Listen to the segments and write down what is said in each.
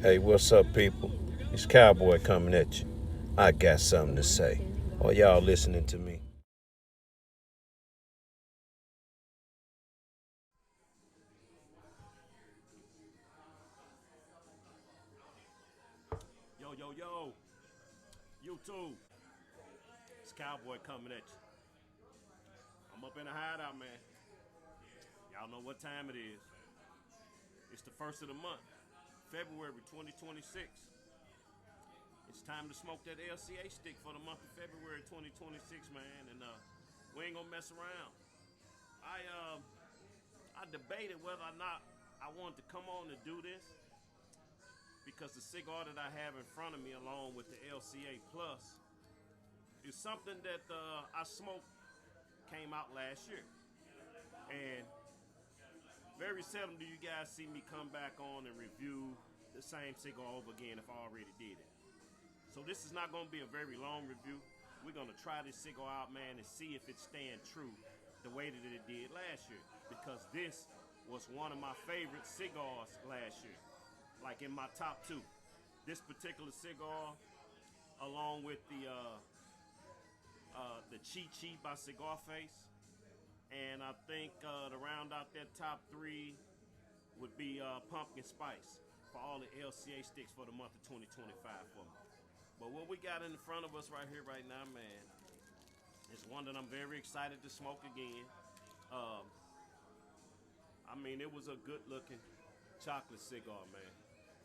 Hey, what's up, people? It's Cowboy coming at you. I got something to say. Are y'all listening to me? Yo, yo, yo, YouTube. It's Cowboy coming at you. I'm up in the hideout, man. Y'all know what time it is. It's the first of the month, February 2026. It's time to smoke that LCA stick for the month of February 2026, man. And we ain't gonna mess around. I I debated whether or not I wanted to come on and do this because the cigar that I have in front of me, along with the LCA Plus, is something that I smoked came out last year. And very seldom do you guys see me come back on and review the same cigar over again if I already did it. So this is not going to be a very long review. We're going to try this cigar out, man, and see if it's staying true the way that it did last year. Because this was one of my favorite cigars last year. Like in my top two. This particular cigar, along with the Chi Chi by Cigar Face. And I think to round out that top three would be Pumpkin Spice for all the LCA sticks for the month of 2025 for me. But what we got in front of us right here, right now, man, is one that I'm very excited to smoke again. I mean, it was a good-looking chocolate cigar, man.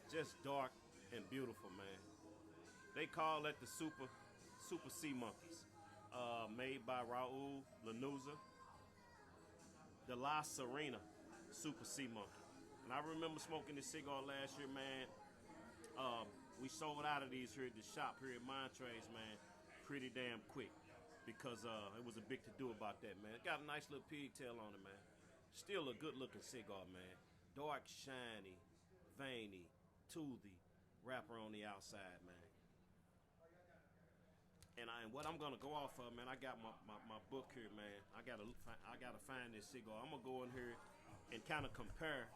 Just dark and beautiful, man. They call that the Super Sea Monkeys, made by Raul Lanuza, the La Serena Super Sea Monkey. And I remember smoking this cigar last year, man. We sold out of these here at the shop here at Montreys, man, pretty damn quick because it was a big to do about that, man. It got a nice little pigtail on it, man. Still a good looking cigar, man. Dark, shiny, veiny, toothy wrapper on the outside, man. And what I'm gonna go off of, man, I got my book here, man. I gotta find this cigar. I'm gonna go in here and kind of compare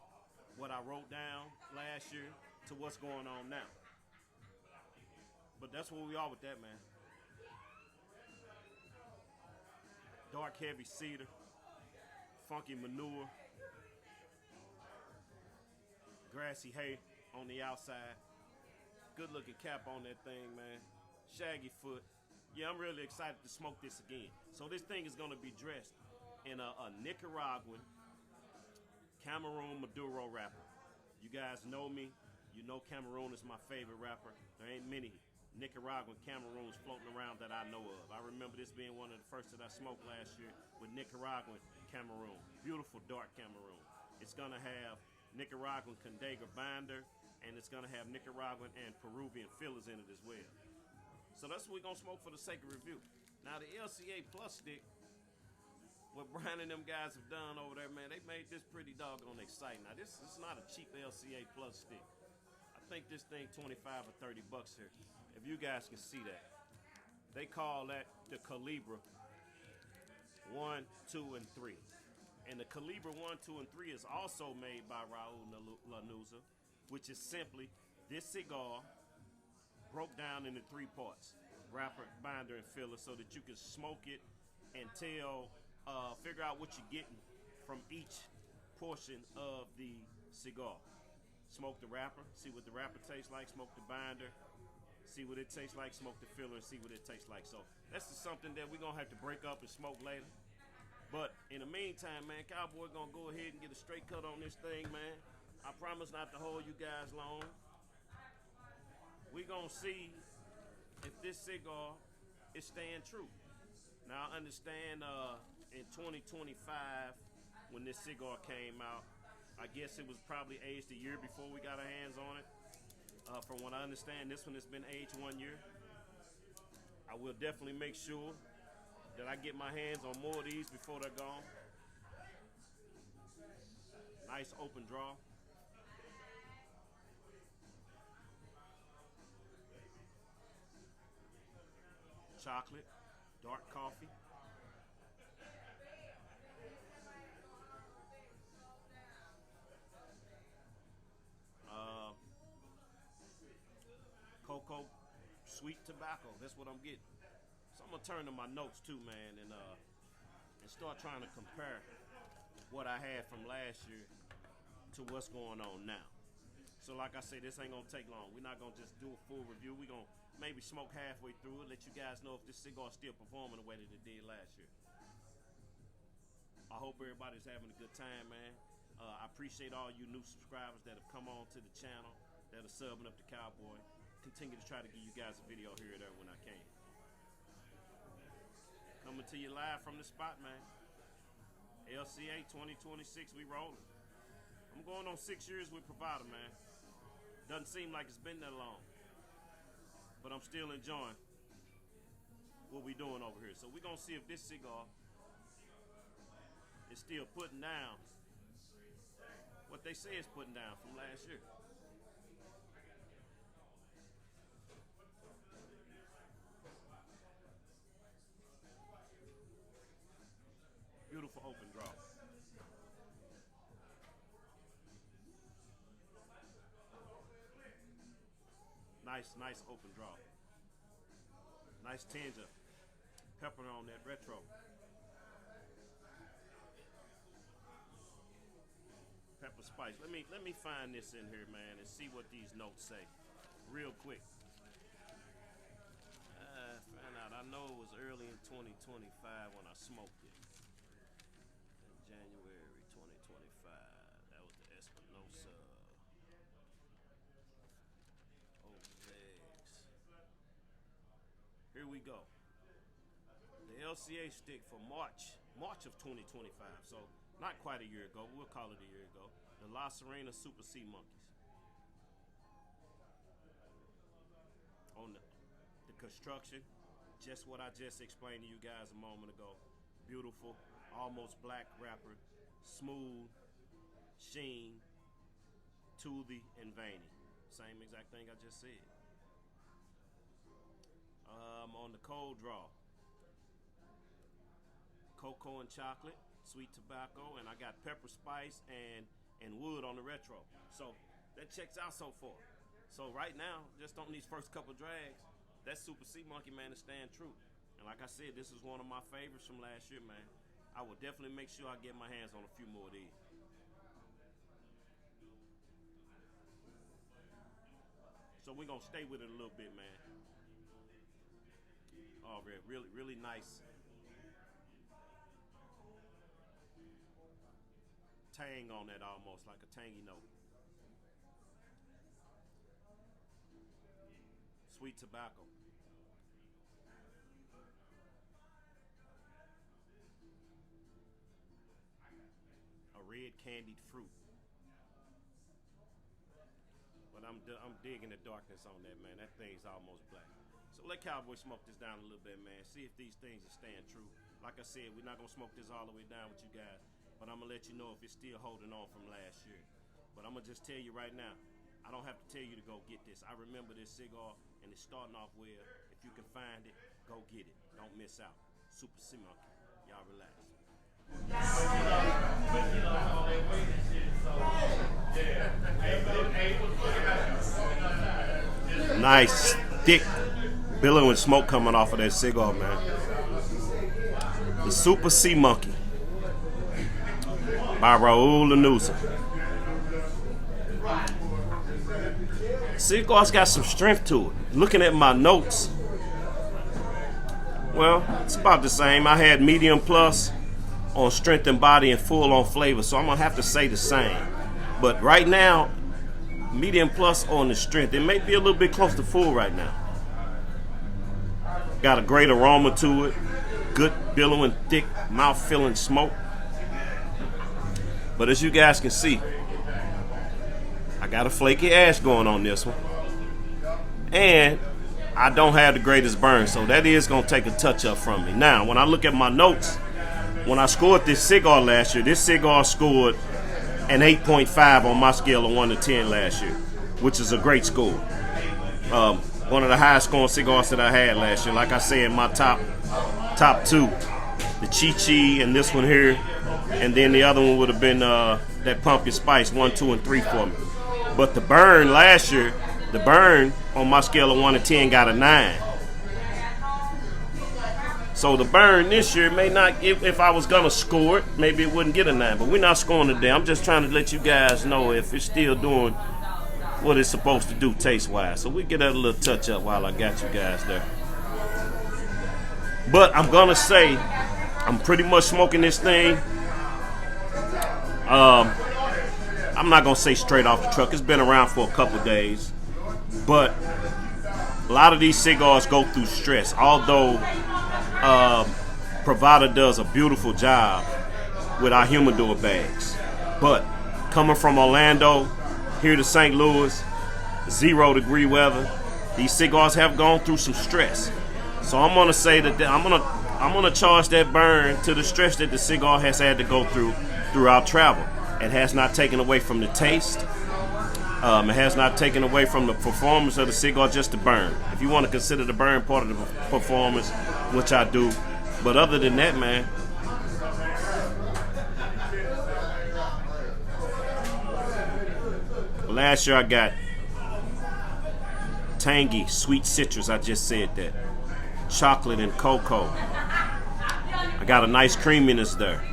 what I wrote down last year to what's going on now. But that's where we are with that, man. Dark, heavy cedar, funky manure, grassy hay on the outside. Good looking cap on that thing, man. Shaggy foot. Yeah, I'm really excited to smoke this again. So this thing is gonna be dressed in a Nicaraguan Cameroon Maduro wrapper. You guys know me. You know Cameroon is my favorite rapper. There ain't many Nicaraguan Cameroons floating around that I know of. I remember this being one of the first that I smoked last year with Nicaraguan Cameroon. Beautiful dark Cameroon. It's gonna have Nicaraguan Condega binder, and it's gonna have Nicaraguan and Peruvian fillers in it as well. So that's what we're gonna smoke for the sake of review. Now the LCA Plus stick, what Brian and them guys have done over there, man, they made this pretty doggone exciting. Now this is not a cheap LCA Plus stick. I think this thing 25 or 30 bucks here. If you guys can see that. They call that the Calibra 1, 2, and 3. And the Calibra 1, 2, and 3 is also made by Raul Lanuza, which is simply this cigar broke down into three parts: wrapper, binder, and filler, so that you can smoke it and figure out what you're getting from each portion of the cigar. Smoke the wrapper, see what the wrapper tastes like. Smoke the binder, see what it tastes like. Smoke the filler and see what it tastes like. So that's just something that we're gonna have to break up and smoke later. But in the meantime, man, Cowboy gonna go ahead and get a straight cut on this thing, man. I promise not to hold you guys long. We gonna see if this cigar is staying true. Now I understand in 2025 when this cigar came out, I guess it was probably aged a year before we got our hands on it. From what I understand, this one has been aged 1 year. I will definitely make sure that I get my hands on more of these before they're gone. Nice open draw. Chocolate, dark coffee. sweet tobacco. That's what I'm getting. So I'm gonna turn to my notes too, man, and start trying to compare what I had from last year to what's going on now. So like I say, this ain't gonna take long. We're not gonna just do a full review. We're gonna maybe smoke halfway through it, let you guys know if this cigar's still performing the way that it did last year. I hope everybody's having a good time, man. I appreciate all you new subscribers that have come on to the channel, that are subbing up the Cowboy. Continue to try to give you guys a video here or there when I can. Coming to you live from the spot, man. LCA 2026, we rolling. I'm going on 6 years with Provider, man. Doesn't seem like it's been that long, but I'm still enjoying what we doing over here. So we're gonna see if this cigar is still putting down what they say it's putting down from last year. Beautiful open draw. Nice open draw. Nice tinge of pepper on that retro. Pepper spice. Let me find this in here, man, and see what these notes say real quick. Find out. I know it was early in 2025 when I smoked it. In January 2025. That was the Espinosa. Here we go. The LCA stick for March of 2025. So not quite a year ago. We'll call it a year ago. The Lca-Re-Cap Super Sea Monkeys. On the construction, just what I just explained to you guys a moment ago. Beautiful, almost black wrapper, smooth, sheen, toothy, and veiny. Same exact thing I just said. On the cold draw, cocoa and chocolate, sweet tobacco, and I got pepper spice and wood on the retro. So that checks out so far. So right now, just on these first couple drags, that Super Sea Monkey, man, is staying true. And like I said, this is one of my favorites from last year, man. I will definitely make sure I get my hands on a few more of these. So we're gonna stay with it a little bit, man. Oh, really nice tang on that, almost like a tangy note. Sweet tobacco. A red candied fruit. But I'm digging the darkness on that, man. That thing's almost black. So let Cowboy smoke this down a little bit, man. See if these things are staying true. Like I said, we're not gonna smoke this all the way down with you guys, but I'm gonna let you know if it's still holding on from last year. But I'm gonna just tell you right now, I don't have to tell you to go get this. I remember this cigar, and it's starting off well. If you can find it, go get it. Don't miss out. Super Sea Monkey. Y'all relax. Nice, thick, billowing smoke coming off of that cigar, man. The Super Sea Monkey by Raul Lanuza. Cigar's got some strength to it. Looking at my notes, well, it's about the same. I had medium plus on strength and body and full on flavor, so I'm gonna have to say the same. But right now, medium plus on the strength. It may be a little bit close to full right now. Got a great aroma to it. Good billowing, thick, mouth-filling smoke. But as you guys can see, I got a flaky ash going on this one. And I don't have the greatest burn, so that is going to take a touch-up from me. Now, when I look at my notes, when I scored this cigar last year, this cigar scored an 8.5 on my scale of 1 to 10 last year, which is a great score. One of the highest scoring cigars that I had last year. Like I said, my top two, the Chi-Chi and this one here, and then the other one would have been that Pumpkin Spice 1, 2, and 3 for me. But the burn last year The burn on my scale of 1 to 10 got a 9. So the burn this year may not, if I was going to score it, maybe it wouldn't get a 9. But we're not scoring today. I'm just trying to let you guys know if it's still doing what it's supposed to do taste-wise. So we get that a little touch-up while I got you guys there. But I'm going to say I'm pretty much smoking this thing. I'm not going to say straight off the truck. It's been around for a couple days. But a lot of these cigars go through stress. Although Privada does a beautiful job with our humidor bags. But coming from Orlando here to St. Louis, 0-degree weather, these cigars have gone through some stress. So I'm gonna say that I'm gonna charge that burn to the stress that the cigar has had to go through throughout travel. It has not taken away from the taste. It has not taken away from the performance of the cigar, just the burn. If you want to consider the burn part of the performance, which I do. But other than that, man, last year I got tangy, sweet citrus. I just said that. Chocolate and cocoa. I got a nice creaminess there.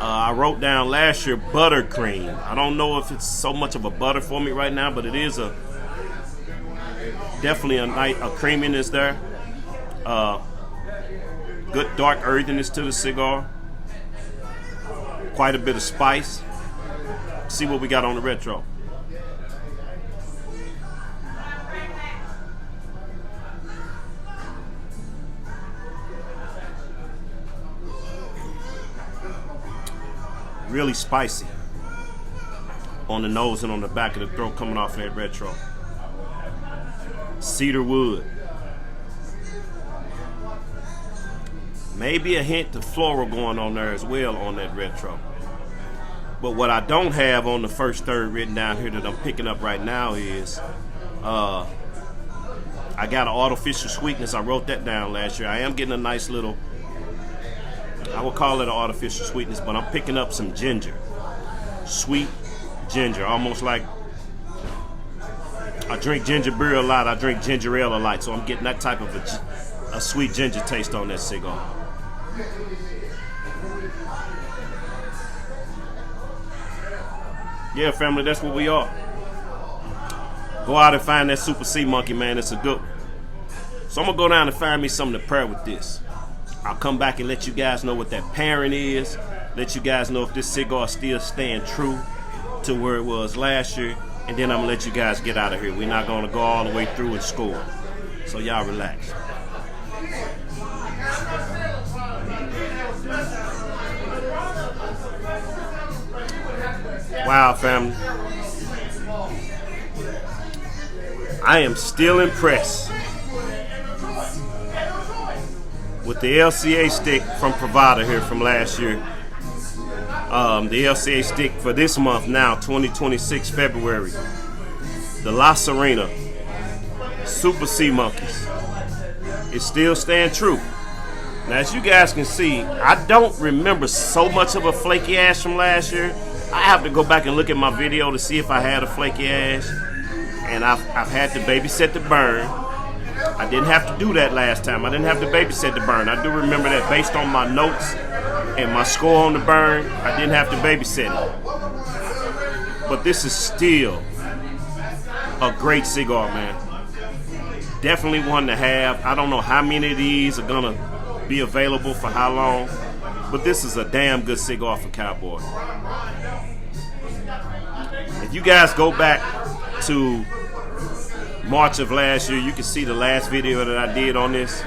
I wrote down last year buttercream. I don't know if it's so much of a butter for me right now, but it is definitely a creaminess there. Good dark earthiness to the cigar. Quite a bit of spice. See what we got on the retro. Really spicy on the nose and on the back of the throat coming off of that retro. Cedar wood. Maybe a hint of floral going on there as well on that retro. But what I don't have on the first third written down here that I'm picking up right now is I got an artificial sweetness. I wrote that down last year. I am getting a nice little, I would call it an artificial sweetness, but I'm picking up some ginger. Sweet ginger, almost like I drink ginger beer a lot, I drink ginger ale a lot, so I'm getting that type of a sweet ginger taste on that cigar. Yeah, family, that's what we are. Go out and find that Super C Monkey, man. It's a good one. So I'm going to go down and find me something to pair with this. I'll come back and let you guys know what that pairing is. Let you guys know if this cigar still staying true to where it was last year. And then I'm going to let you guys get out of here. We're not going to go all the way through and score. So y'all relax. Wow, family. I am still impressed with the LCA stick from Privada here from last year. The LCA stick for this month now, 2026 February. The La Serena Super C Monkeys. It's still staying true. Now, as you guys can see, I don't remember so much of a flaky ash from last year. I have to go back and look at my video to see if I had a flaky ash. And I've had to babysit the burn. I didn't have to do that last time. I didn't have to babysit the burn. I do remember that based on my notes and my score on the burn, I didn't have to babysit it. But this is still a great cigar, man. Definitely one to have. I don't know how many of these are gonna be available for how long, but this is a damn good cigar for Cowboy. If you guys go back to March of last year, you can see the last video that I did on this.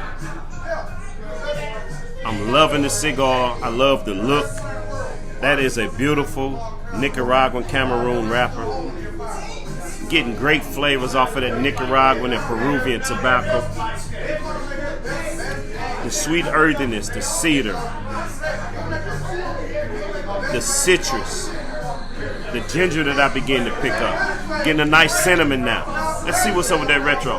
I'm loving the cigar. I love the look. That is a beautiful Nicaraguan Cameroon wrapper. Getting great flavors off of that Nicaraguan and Peruvian tobacco. The sweet earthiness, the cedar, the citrus, the ginger that I begin to pick up. Getting a nice cinnamon now. Let's see what's up with that retro.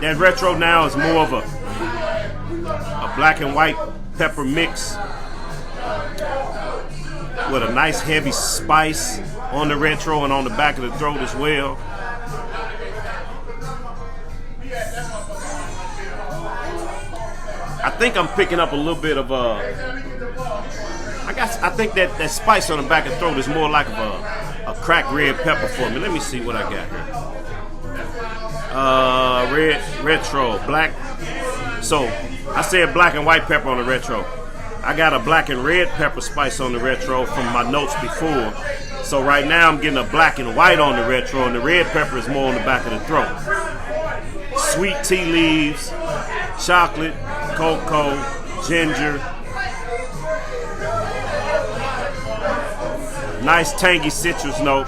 That retro now is more of a A black and white pepper mix with a nice heavy spice on the retro and on the back of the throat as well. I think I'm picking up a little bit of I think that spice on the back of the throat is more like a cracked red pepper for me. Let me see what I got here. Retro, black. So I said black and white pepper on the retro. I got a black and red pepper spice on the retro from my notes before. So right now I'm getting a black and white on the retro, and the red pepper is more on the back of the throat. Sweet tea leaves, chocolate, cocoa, ginger. Nice tangy citrus note.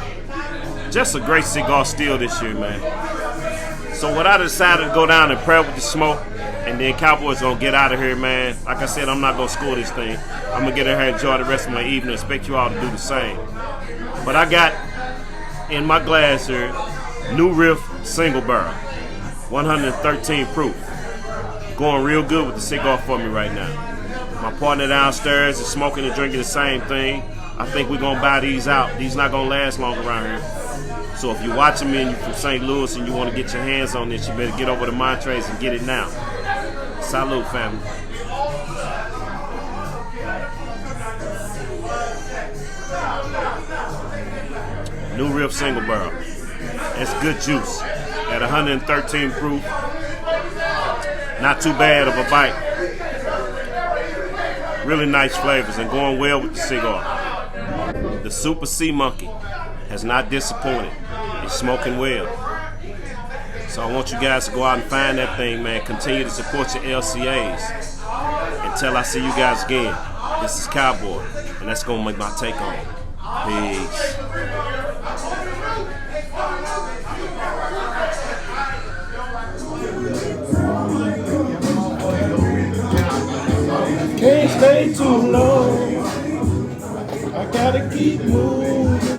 Just a great cigar still this year, man. So what I decided to go down and prep with the smoke, and then Cowboys gonna get out of here, man. Like I said, I'm not gonna score this thing. I'm gonna get in here and enjoy the rest of my evening. Expect you all to do the same. But I got in my glass here new Riff single barrel, 113 proof. Going real good with the cigar for me right now. My partner downstairs is smoking and drinking the same thing. I think we're gonna buy these out. These not gonna last long around here. So if you're watching me and you're from St. Louis and you want to get your hands on this, you better get over to Montreys and get it now. Salute, family. New Riff single barrel. It's good juice. At 113 proof. Not too bad of a bite. Really nice flavors and going well with the cigar. The Super C Monkey has not disappointed. It's smoking well. So I want you guys to go out and find that thing, man. Continue to support your LCAs. Until I see you guys again, this is Cowboy, and that's going to make my take on it. Peace. Can't stay too long. I gotta keep moving.